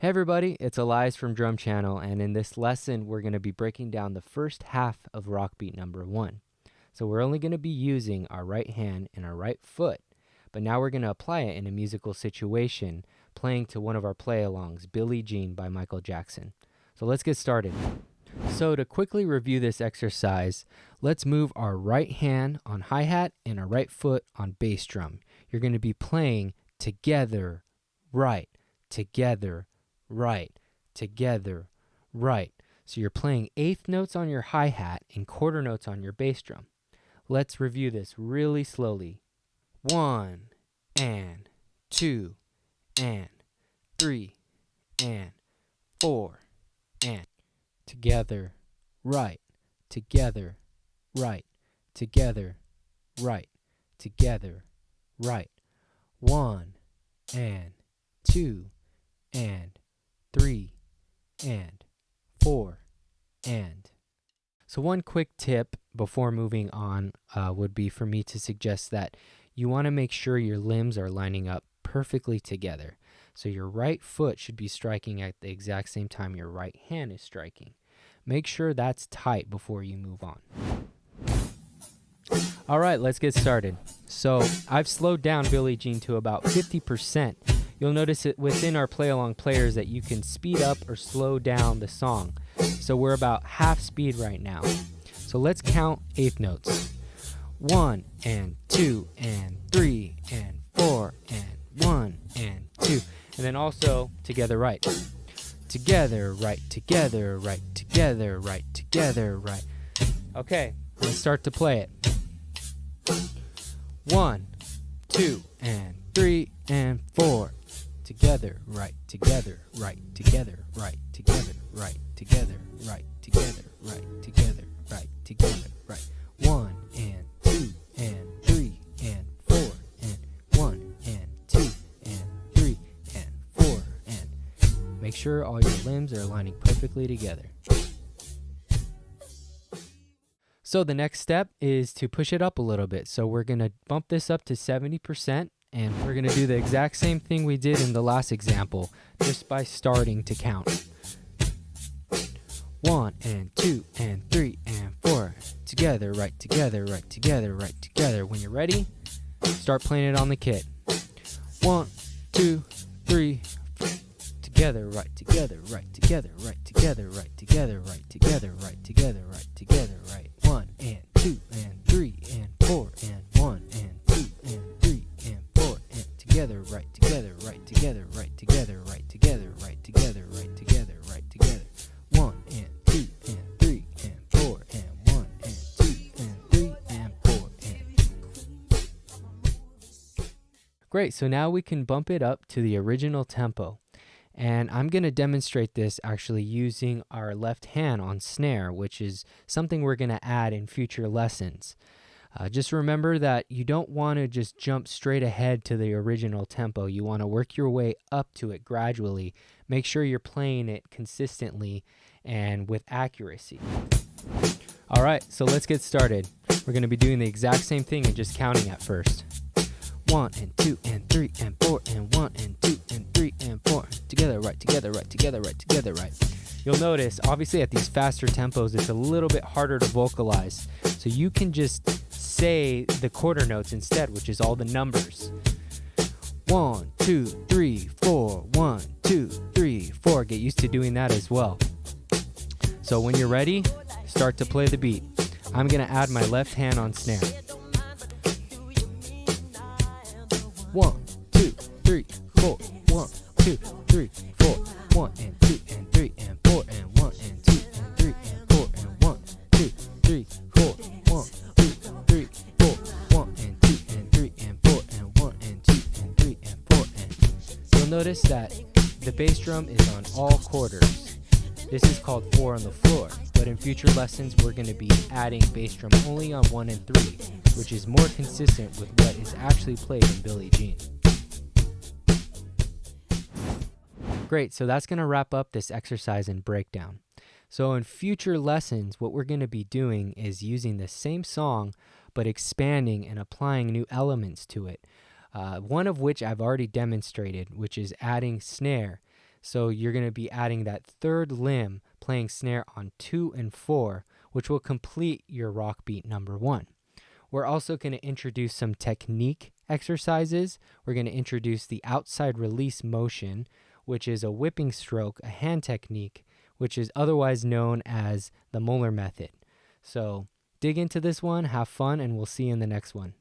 Hey everybody, it's Elias from Drum Channel, and in this lesson we're going to be breaking down the first half of rock beat number 1. So we're only going to be using our right hand and our right foot, but now we're going to apply it in a musical situation, playing to one of our play-alongs, Billie Jean by Michael Jackson. So let's get started. So to quickly review this exercise, let's move our right hand on hi-hat and our right foot on bass drum. You're going to be playing together, right, together, right, together, right. So you're playing eighth notes on your hi-hat and quarter notes on your bass drum. Let's review this really slowly. 1 and 2 and 3 and 4 and together, right, together, right, together, right, together, right. 1 and 2 and 3 and 4 and. So one quick tip before moving on would be for me to suggest that you want to make sure your limbs are lining up perfectly together. So your right foot should be striking at the exact same time your right hand is striking. Make sure that's tight before you move on. All right, let's get started. So I've slowed down Billie Jean to about 50%. You'll notice it within our play-along players that you can speed up or slow down the song. So we're about half speed right now. So let's count eighth notes. 1 and 2 and 3 and 4 and 1 and 2. And then also together right. Together, right, together, right, together, right, together, right. Okay, let's start to play it. 1, 2 and 3 and 4. Together, right, together, right, together, right, together, right, together, right, together, right, together, right, together, right. 1 and 2 and 3 and 4 and 1 and 2 and 3 and 4 and. Make sure all your limbs are aligning perfectly together. So the next step is to push it up a little bit. So we're going to bump this up to 70%. And we're going to do the exact same thing we did in the last example, just by starting to count. 1 and 2 and 3 and 4. Together, right, together, right, together, right, together. When you're ready, start playing it on the kit. 1, 2, 3, 4. Together, right, together, right, together, right, together, right, together, right, together, right, together, right, together, right. 1 and 2 and 3 and 4 and 1 and 2 and 3 and 4 and together, right, together, right, together, right, together, right, together, right, together, right, together, right, together. 1 and 2 and 3 and 4 and 1 and 2 and 3 and 4 and. Great, so now we can bump it up to the original tempo. And I'm going to demonstrate this actually using our left hand on snare, which is something we're going to add in future lessons. Just remember that you don't want to just jump straight ahead to the original tempo. You want to work your way up to it gradually. Make sure you're playing it consistently and with accuracy. All right, so let's get started. We're going to be doing the exact same thing and just counting at first. 1 and 2 and 3 and 4 and 1 and 2 and 3 and 4. Together, right, together, right, together, right, together, right. You'll notice, obviously at these faster tempos, it's a little bit harder to vocalize. So you can just say the quarter notes instead, which is all the numbers. 1, 2, 3, 4, 1, 2, 3, 4. Get used to doing that as well. So when you're ready, start to play the beat. I'm going to add my left hand on snare. 1, 2, 3, 4, 1, 2, 3, 4, 1 and 2 and 3 and 4 and 1 and 2 and 3 and 4 and 1, 2, 3, 4, 1, 2, 3, 4, 1 and 2 and 3 and 4 and 1 and 2 and 3 and 4 and. You'll notice that the bass drum is on all quarters. This is called 4 on the floor, but in future lessons we're going to be adding bass drum only on 1 and 3, which is more consistent with what is actually played in Billie Jean. Great, so that's going to wrap up this exercise and breakdown. So in future lessons, what we're going to be doing is using the same song, but expanding and applying new elements to it. One of which I've already demonstrated, which is adding snare. So you're going to be adding that third limb, playing snare on 2 and 4, which will complete your rock beat number 1. We're also going to introduce some technique exercises. We're going to introduce the outside release motion, which is a whipping stroke, a hand technique, which is otherwise known as the Moeller method. So dig into this one, have fun, and we'll see you in the next one.